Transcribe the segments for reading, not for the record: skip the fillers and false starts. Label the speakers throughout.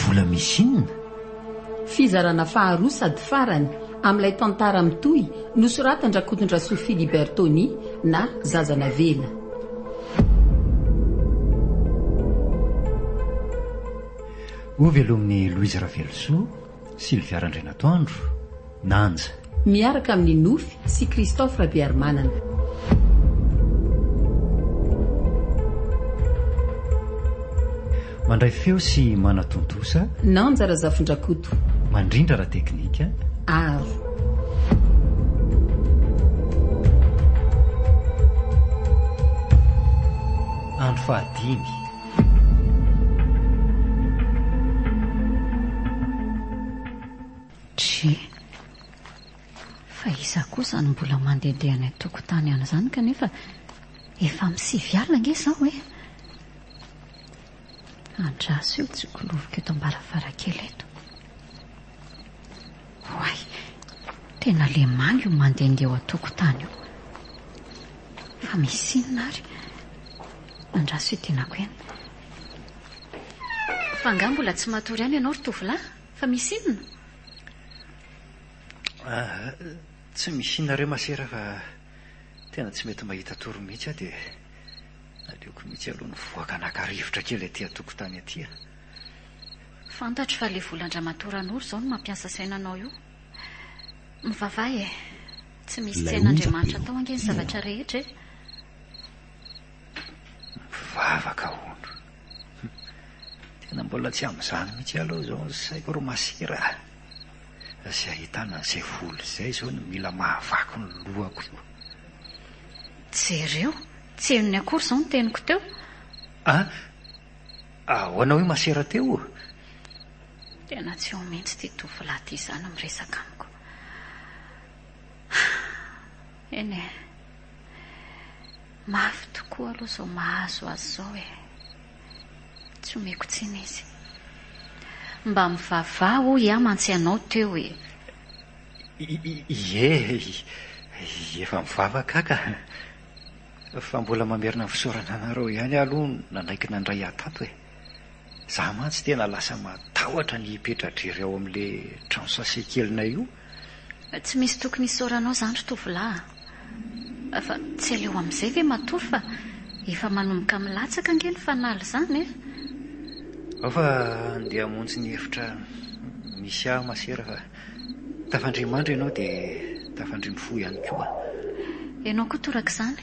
Speaker 1: vola misinina.
Speaker 2: Fizarana faharoa sady farany amin'ilay tantara mitohy nosoratandrakotondra Sophie Libertoni na Zazana Vela.
Speaker 1: Ovy aloha amin'ny Louise Ravelso, Sylvia Randrenatoandro, Nanja.
Speaker 2: Miaraka amin'ny Nofy sy Christophe Rabiarmanana.
Speaker 1: Mandray feo sy manatontosa
Speaker 2: Nanja Razafindrakoto.
Speaker 1: Mandrindra ra teknika
Speaker 2: Aro.
Speaker 1: andro fahadimy.
Speaker 3: Fa isa kosa no mbola mandehandeha any tokotany any izany kanefa efa misivy alina nge zaho hoe andraso eo tsy koloviko eto ambarafarakely eto. Hoay, tena le mangy io mandehandeha a-tokotany io. Fa misy inona ary andraso eo tenako eny. Fa nga mbola tsy matory any ianao ry tovolahy, fa misy inona?
Speaker 1: Tsy misy inona re masera fa tena tsy mety mahita toro mihitsy dia aleoko mihitsy aloha ny voaka anakarivotra kely aty a-tokotany aty.
Speaker 3: Fantatro fa le volan-dramatoranory izao no mampiasa sainanao io. Mivavahy e, tsy misy tsain'Andriamanitra tao ange ny zavatra rehetra e.
Speaker 1: Mivavaka hono. Tena mbola tsy amin'izany mihitsy aloha izao ny saiko ro masera. Sy ahitana izay volo izay izao no mila mahavaky ny lohako io.
Speaker 3: Jereo, tsy henony akory izao ny teniko teo.
Speaker 1: Ahoana hoe masera teo?
Speaker 3: Tena tsy eo mihitsy ty tovolahy ty izany miresaka amiko. Eny e, mafy tokoa aloha izao mahazo azy izao e. Tsy omeko tsiny izy. Mba mivavaha hoy aho mantsy anao teo e.
Speaker 1: Efa mivavaka ka. Fa mbola mamerina ny fisaorana anareo ihany aloha nanaiky nandray atato e. Za mantsy tena lasa matahotra ny hipetra-drery ao amin'le trano sasekelina io.
Speaker 3: Tsy misy tokony hisaoranao izany ry tovolahy. Fa tsy aleo amin'izay ve matory fa efa manomboka milatsaka ange ny fanaly izany e.
Speaker 1: Fa andeha hamonjy ny efitra misy aho masera fa tafandrimandry ianao dia tafandrimy fo ihany koa.
Speaker 3: Ianao koa toraka izany.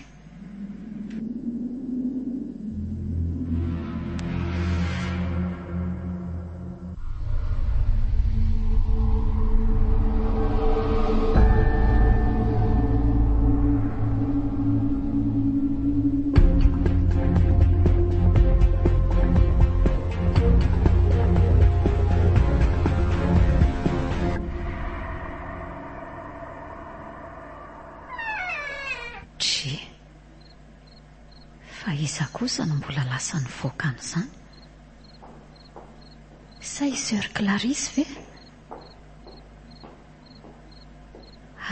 Speaker 3: Iza kosa no mbola lasa ny voakany izany. Sa i Sœur Clarisse ve?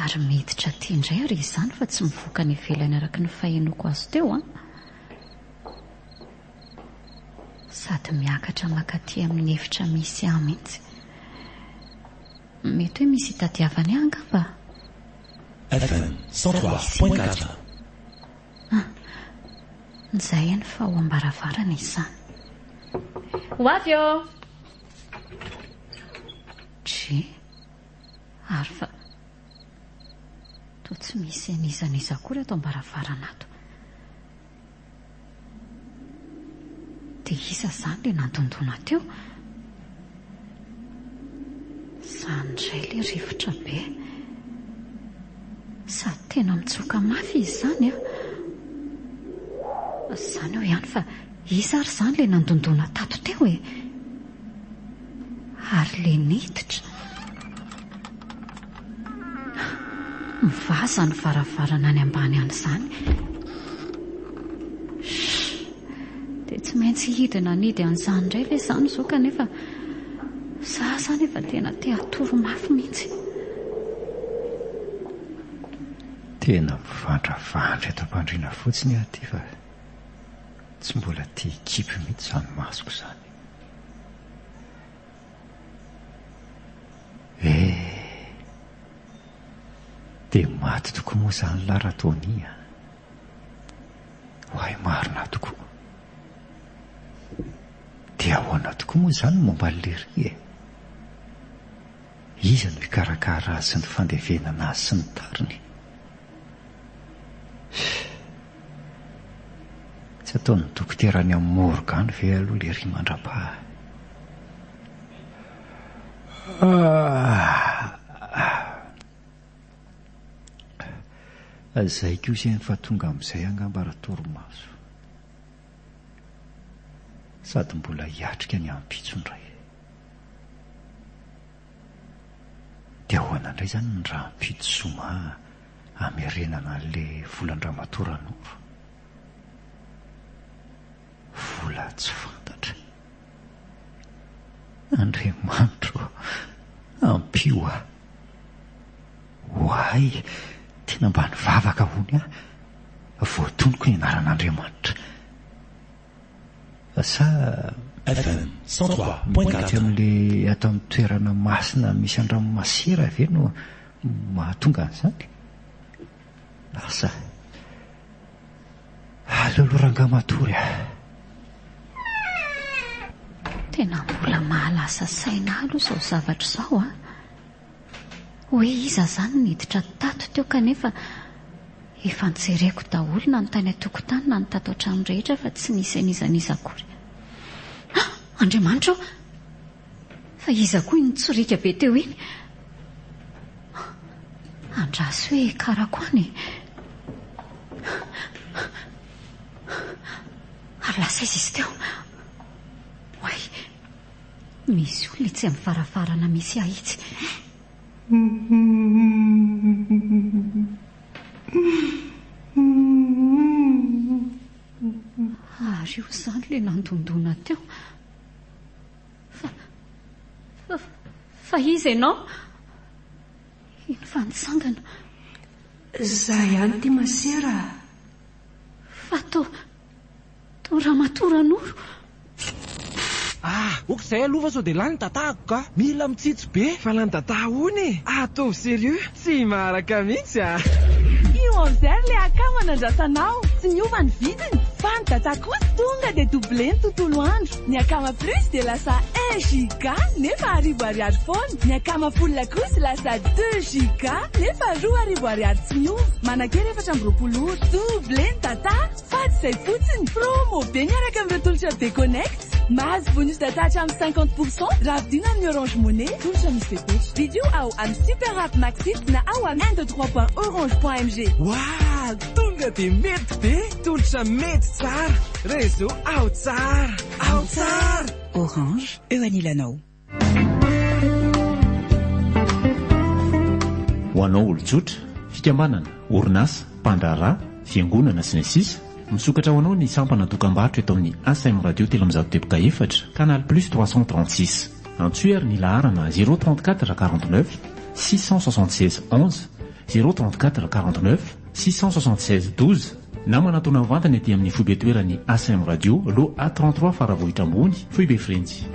Speaker 3: Ary miditra tia indray ry izany fa tsy mivoaka ny ivelany araka ny fahenoko azy teo sady miakatra makaty amin'ny efitra misy ahy mihitsy. Mety hoe misy hitadiavany ahy angamba?
Speaker 4: FM 103.4.
Speaker 3: Nizay ny fa ho ambaravarana izany. Ho avy eo! Ary fa toa tsy misy an'izaniza akory ato ambaravarana ato. Dia isa izany le nandondona teo. Izany indray le rivotra be. Sady tena mitsoka mafy izy izany Izany eo ihany fa isa ary izany le nandondona tato teo e. Ary le niditra. Mivaza ny varavarana any ambany any izany. Dia tsy maintsy hidina nidy an'izany indray ve izany izao kanefa za izany efa tena te hatoro mafy mihitsy.
Speaker 1: Tena mivandravandra eto am-pandriana fotsiny aty fa tsy mbola tia hikipy mihitsy izany masoko izany. dia maty tokoa moa izany laratonia. Hoay marina tokoa. Dia ahoana tokoa moa izany momba lery e. Iza no hikarakara azy sy ny fandevenana azy sy ny tariny. Tsy ataony dokoterany amin'ny Morgan ve aloha lery mandrapaha. Izay koa izay fa tonga amin'izay angamba raha-torimaso. Sady mbola hiatrika ny ampitsondray. Dia ahoana indray izany ny raha ampitsoma hamerenana an'ilay volan-dramatoran'oro. Vola tsy fantatra. Andriamanitro, ampio aho. Hoay, tena mba nivavaka hony aho. Voatonoko ny anaran'Andriamanitra. Sa
Speaker 4: FM 103.4
Speaker 1: amin'ilay ato amin'ny toerana masina misy andranomasera ve no mahatonga an'izany? Asa aloloha matory aho.
Speaker 3: Tena mbola mahalasa saina aloha izao zavatra izao a. Hoe iza izany niditra tato teo kanefa efa nitsereko daholo na ny tany atokotany na ny tato an-trano rehetra fa tsy nisy an'izaniza akory. Andriamanitra, fa iza koa nitsorika be teo iny. Andraso hoe karakoany. Ary lasa izy teo. Hoay, misy olona tsy amin'ny farafarana misy ahitsy. Ary io izany ilay nandondona teo. Fa iza ianao? Iny fa nitsangana.
Speaker 5: Zaho ihany ty masera.
Speaker 3: Fa to ramatoran'oro.
Speaker 6: Oko izay aloha fa sao dia lany tatahako ka. Mila mitsitsy be. Fa lany tataha hony. Ataovy serieux. Tsy maharaka mihitsy a.
Speaker 5: Io amin'izay ilay akama nandrasanao. Tsy niova ny vidiny. Fa ny tata kosa tonga dia doublé ny tontolo andro. Ny akama plus dia lasa 1 giga nefa 1000 foana. Ny akama full kosa lasa 2 giga nefa 2000 tsy miova. Manakera 420 doublé ny tata. Fa tsy izay fotsiny. Promo be miaraka amin'ireo tolotra be connect. Mahazo bonus data hatramin'ny 50% raha vidina amin'ny Orange Money. Tolotra misy fepetra. Vidéo ao amin'ny Super App Maxit na ao amin'ny 123.orange.mg.
Speaker 6: Wow, tonga dia mety be. Tolotra mety tsara. Réseau ao tsara. Ao tsara.
Speaker 7: Orange, eo anilanao.
Speaker 4: Ho anao olon-tsotra, fikambanana, orinasa, mpandraharaha, fiangonana sy ny sisa, misokatra ho anao ny sampana dokam-barotra eto amin'ny ASM Radio Telemizado Teboka 4, Canal Plus 336. Antsoer ny laharana 034 49 676 11, 034 49 676 12, na manatona mivantana ety amin'ny foibe toerany ASM Radio, lo A33 Faravohitra ambony, Foibe Frenzy.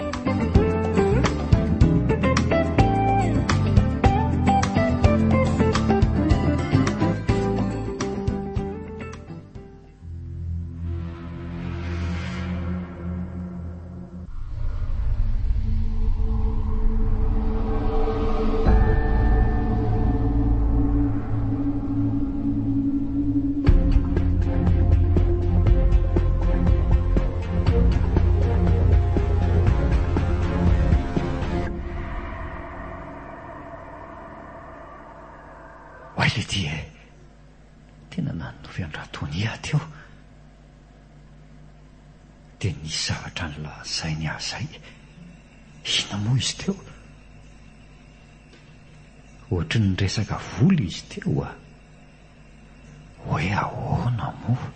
Speaker 1: Tena nanovy an-dratonia teo. Dia nisy zavatra nylazainy ahazay. Ina moa izy teo? Ohatry ny resaka vola izy teo a. Hoe ahoana moa?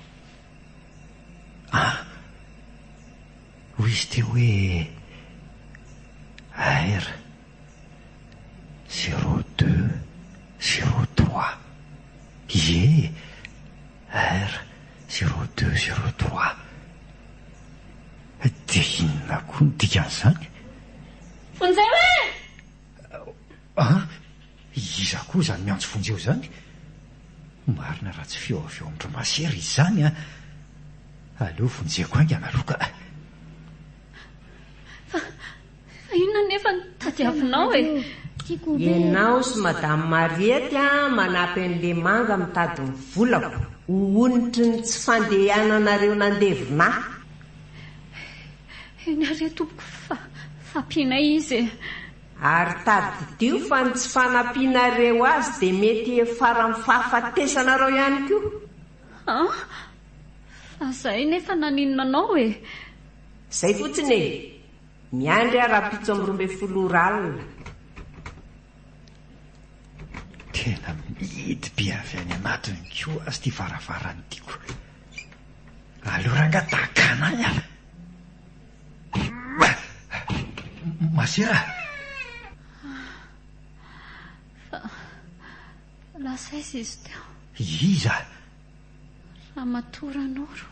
Speaker 1: Hoy izy teo hoe R 02 03. Ie, R 02 03. Dia inona koa ny dikan'izany?
Speaker 5: Fonjeo e!
Speaker 1: Iza koa izany miantso fonjeo izany? Marina raha tsy feoaveo amindro masery izany a. Aleo vonjeko angy analoka.
Speaker 3: Fa inona nefa tadiavinao e?
Speaker 8: Ianao sy madame Mariette manampy an'le manga mitady ny volako hoonitry ny tsy fandehananareo nandevina.
Speaker 3: Eny are tompoko fampiana izy.
Speaker 8: Ary tadidio fa ny tsy fanampinareo azy dia mety efara ny fahafatesanareo ihany koa.
Speaker 3: Fa zay nefa naninona anao e?
Speaker 8: Zay fotsiny e, miandry ara-pitso amin'ny 12 alina.
Speaker 1: Tena mihidy be avy any anatiny koa azy ty varavarany tiako. Aleo ranga takana ala. Masera.
Speaker 3: Lasa izy teo.
Speaker 1: Iza?
Speaker 3: Ramatoranoro.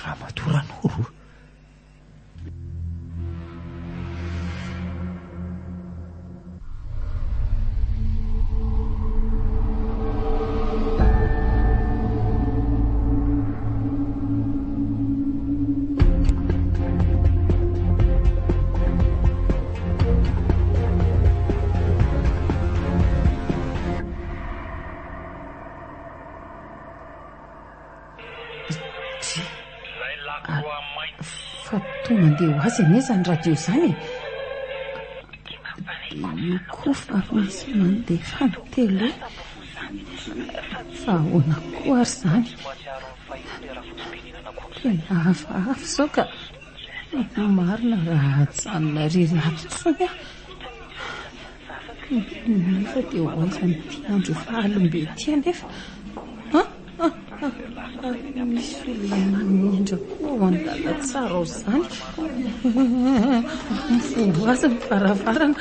Speaker 1: Ramatoranoro?
Speaker 2: Mandeha ho azy anezany radio izany io koa fa misy mandeha fantelo fa ahoana koa ary izany tena hafahafa sao ka marina raha janona rery avytsony nefa dia ho aizany ty andro fahalombe ty anefa misy olona miendra koa ho andala tsara ao izany mivoazy ny varavarana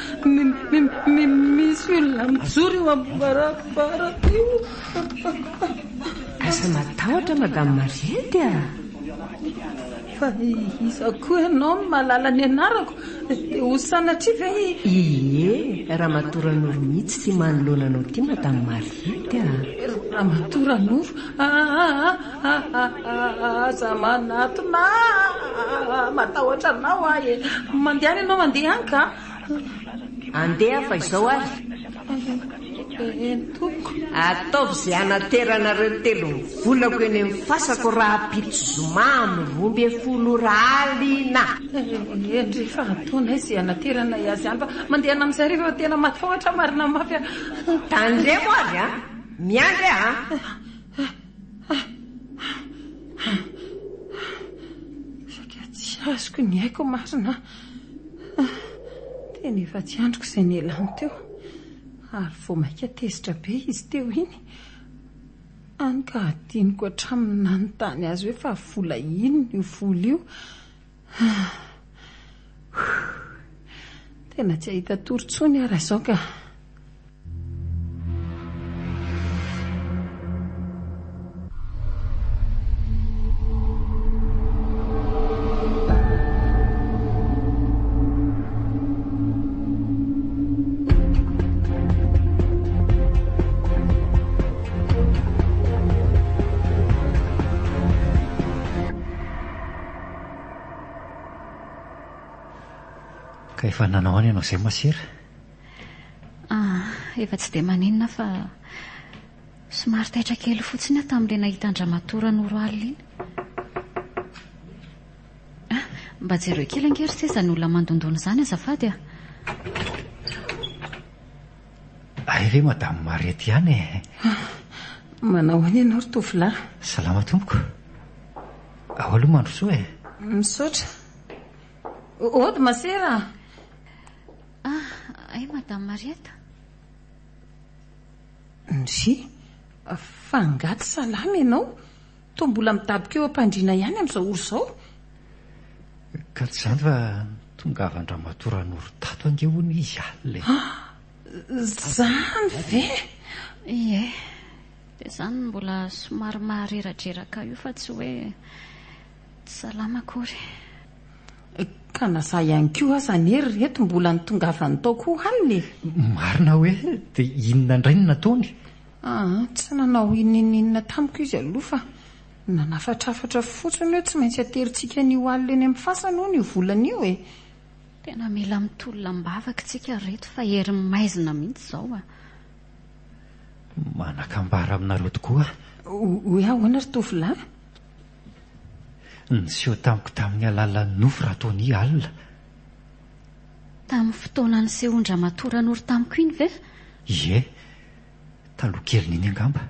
Speaker 2: misy olona mijoro eo amin'ny varavarana io.
Speaker 8: Asa matahotra madame Mariette
Speaker 2: fa iza koa ianao no mahalala ny anarako dia ho sanatria ve?
Speaker 8: Ie, Ramatoranoro mihitsy ty manoloana anao ty madame Mariette.
Speaker 2: Ramatoranoro? Aza manatona matahotra anao ahy. Mandeha ianao mandeha any ka?
Speaker 8: Andeha fa izao ary.
Speaker 2: Toko
Speaker 8: ataovy izay anateranareo telo volako eny amin'ny fasako raha pito zoma miromby 10 alina.
Speaker 2: Rehefa ataona izay anaterana azy any fa mandeha amin'izay rehefa tena matahotra marina mafy.
Speaker 8: Tandremo ary miandry
Speaker 2: saka tsy azoko ny haiko marina. Tena efa tsy androko izay nielany teo ary vao maika tezitra be izy teo iny any ka adiniko hatraminy nanontany azy hoe fa vola ino io vola io. Tena tsy ahita torontsony ary izao ka.
Speaker 1: Ka efa nanao any ianao izay Masera?
Speaker 3: Efa tsy dia maninona fa somary taitra kely fotsiny aho tamin'ilay nahita Ramatoranoro alina iny. Mba jereo kely angery tsy izany olona mandondona izany azafady
Speaker 1: Ay ve madame Mariette ihany e?
Speaker 2: Manao any ianao ry tovolahy?
Speaker 1: Salama tompoko. Ao aloha mandro soa e?
Speaker 2: Misaotra. Ody Masera?
Speaker 3: Ay madame Mariette.
Speaker 2: Ndry fa angaty salama ianao? Toa mbola mitapika eo ampandriana ihany amin'izao oro izao?
Speaker 1: Ka tsy izany fa tongava ny Ramatoranoro tato angehony izy alina.
Speaker 2: Zany ve?
Speaker 3: Ie, dia izany mbola somary mahareradreraka io fa tsy hoe tsy salama akory.
Speaker 2: Ka naza ihany koa aza nery reto mbola nitongavany tao koa alina.
Speaker 1: Marina hoe dia inona indray no nataony?
Speaker 2: Tsy nanao ininina tamiko izy aloha fa nanafatrafatra fotsiny hoe tsy maintsy ateritsika nio alina eny amin'ny fasana o ny volana io e.
Speaker 3: Tena mila mitolona-mbavaka tsika reto fa herin'ny maizina mihitsy izao a.
Speaker 1: Manakambara aminareo tokoa.
Speaker 2: Hoe ahoana ry tovolahy?
Speaker 1: Niseho tamiko tamin'ny alalan'ny nofo raha toa ny alina.
Speaker 3: Tamin'ny fotoana ny sehondra matoran'ory tamiko iny ve?
Speaker 1: Ie, taloha kely niny angamba.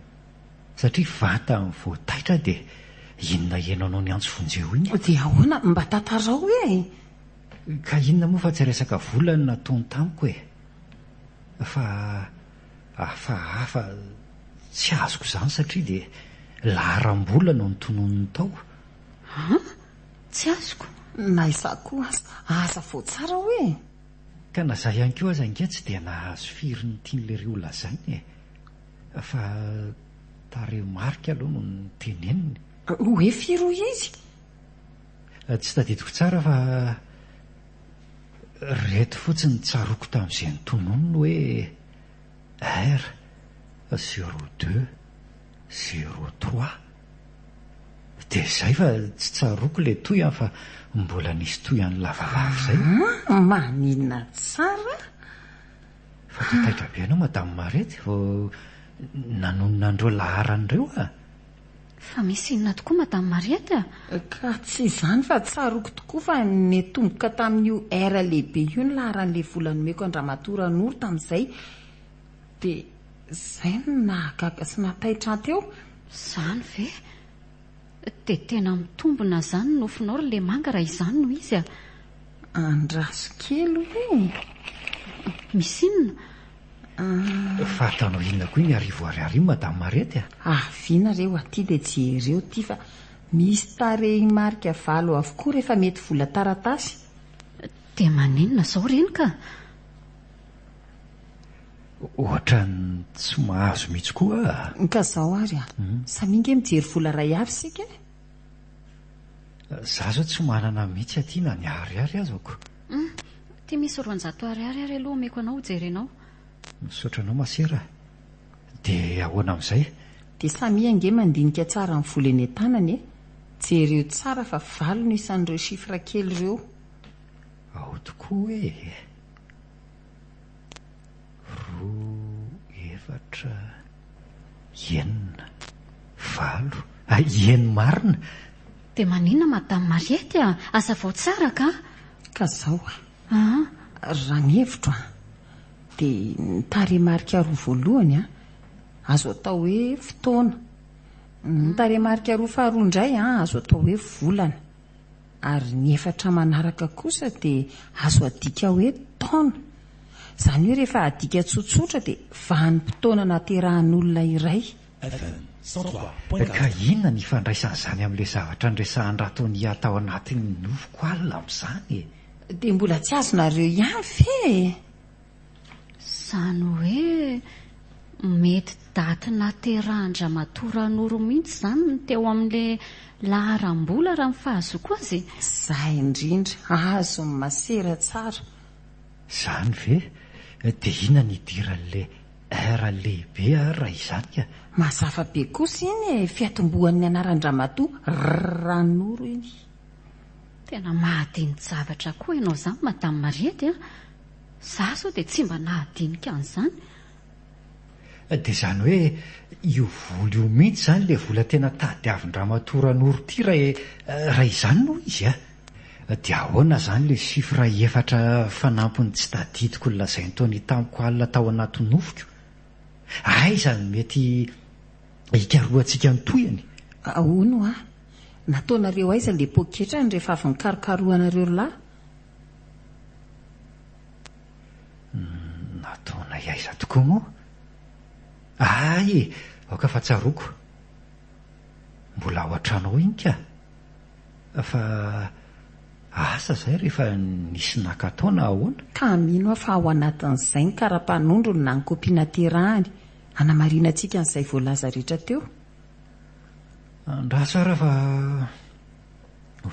Speaker 1: Satria vanta amin'ny voataitra dia inona ienao ny antso vonjeo iny.
Speaker 2: Dia ahoana mba tantarao hoe?
Speaker 1: Ka inona moa fa tsy resaka volana nataony tamiko e. Fa hafa tsy azoko izany satria dia laharam-bola no nitonon'ny tao.
Speaker 3: Tsy azoko.
Speaker 2: Na izaho koa aza fo tsara hoe.
Speaker 1: Ka na izaho ihany koa aza inge tsy dia nahazo firiny tian'ilay ry olona zainy e. Fa tareo marika aloha no niteneniny.
Speaker 2: Hoe firy izy?
Speaker 1: Tsy tadidiko tsara fa reto fotsiny tsaroko tamin'izay nitononiny hoe R0203. Dia izay fa tsy tsaroko ilay toy fa mbola nisy toy an'ny lavavavy izay.
Speaker 2: Maninona tsara?
Speaker 1: Fa taitaitra be ianao Madame Marety vao nanonona andreo laharan'ireo a.
Speaker 3: Fa misy inona tokoa Madame Mariety a?
Speaker 2: Ka tsy izany fa tsaroko tokoa fa netomboka tamin'io R lehibe io ny laharan'ilay volan'nomeko Andramatoa Ranoro tamin'izay. Dia izay no nahagaga sy nataitra teo.
Speaker 3: Izany ve? Dia tena mitombona izany nofinao ry Lemanga raha izany no izy a.
Speaker 2: Andraso kely hoe.
Speaker 3: Misy inona?
Speaker 1: Fa ataonao inona koa iny arivo ariary Madame Marety a?
Speaker 2: Vinareo aty dia jereo ty fa misy tarehy marika valo avokoa rehefa mety vola taratasy.
Speaker 3: Dia maninona izao reny ka?
Speaker 1: Ohatra ny tsy mahazo mihitsy koa.
Speaker 2: Ka izao ary saminge mijery vola ray avy sika.
Speaker 1: Izaho zao tsy manana mihitsy aty na ny ariary azoko.
Speaker 3: Tia misy 400 ariary aloha omeko anao jerenao.
Speaker 1: Misaotra anao masera. Dia ahoana amin'izay?
Speaker 2: Dia samy ange mandinika tsara amin'ny vola eny an-tanany e. Jereo tsara fa valo no isan'ireo sifra kely ireo.
Speaker 1: Ao tokoa hoe 2, 4, 9, 9 marina.
Speaker 3: Dia maninona Madame Mariety a? Asa vao tsara ka?
Speaker 2: Ka izao raha ny hevitro dia ny tarehimarika roa voalohany azo atao hoe fotoana. Ny tarehimarika roa faharoa indray azo atao hoe volana. Ary ny efatra manaraka kosa dia azo adika hoe taona. Izany hoe rehefa adika tsotsotra dia vanim-potoana naterahan'olona iray.
Speaker 1: Ka inona ny ifandraisan'izany amin'ilay zavatra nresahan raha toa ny atao anatin'ny nofoko alina amin'izany?
Speaker 2: Dia mbola tsy azonareo ihany ve?
Speaker 3: Izany hoe mety daty naterahan-Andramatoa Ranoro mihitsy izany no teo amin'ilay laharam-bola raha ny fahazoko azy.
Speaker 2: Izay indrindra azo ny masera tsara.
Speaker 1: Izany ve? Dia inona ny idiran'ilay R lehibe raha izany ka?
Speaker 2: Mazava be kosa iny fiatombohan'ny anaran-Andramatoa Ranoro iny.
Speaker 3: Tena mahadinika zavatra koa ianao izany Madame Mariety a. Izaho zao dia tsy mba nahadinika an'izany.
Speaker 1: Dia izany hoe io vola io mihitsy izany ilay vola tena tadiavin-Ndramatoa Ranoro ity raha izany no izy a. Dia ahoana izany ilay sifra 4 fanampiny tsy tadidiko ny lazainy taony tamiko alina tao anatin'ny nofoko? Aiza mety hikarohantsika ny toyany?
Speaker 2: Ahoana nataonareo aiza ilay poketrany rehefa avy nikarokarohanareo lahy?
Speaker 1: Nataona aiza tokoa moa? Aoka fa tsaroko. Mbola ao an-trano iny ka. Fa asa izay rehefa nisy nakataona ahoana?
Speaker 2: Ka mino fa ao anatin'izay ny kara-panondro no nankompiana terahany anamarina antsika n'izay voalaza rehetra teo.
Speaker 1: Raha tsara fa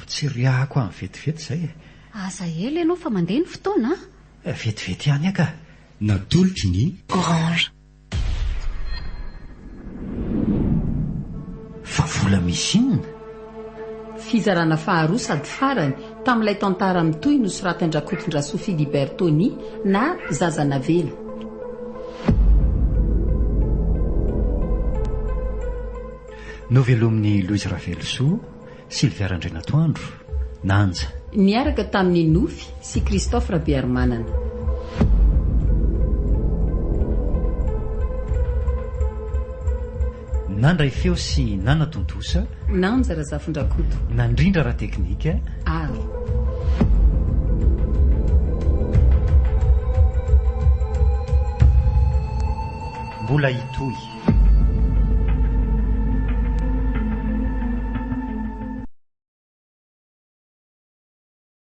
Speaker 1: tsiriahako amin'ny vetivety izay.
Speaker 3: Aza ela ianao fa mandeha ny fotoana?
Speaker 1: Vetivety ihany aka.
Speaker 9: Natolotry ny
Speaker 10: Orange.
Speaker 1: mbola misy inona?
Speaker 2: Fizarana faharoa sady farany tamin'ilay tantara mitoy nosoratin-drakotondra Sophie Di Bertoni na Zazana Velo.
Speaker 1: Novelomin'ny Louise Ravelsoa, Sylvia Randrenatoandro, Nanja.
Speaker 2: Niaraka tamin'ny Nofy sy Christophe Rabearmanana.
Speaker 1: Nandray feo sy Nana Tontosa,
Speaker 2: Nanja Razafondrakoto,
Speaker 1: nandrindra raha teknika,
Speaker 2: Ary.
Speaker 1: mbola hitohy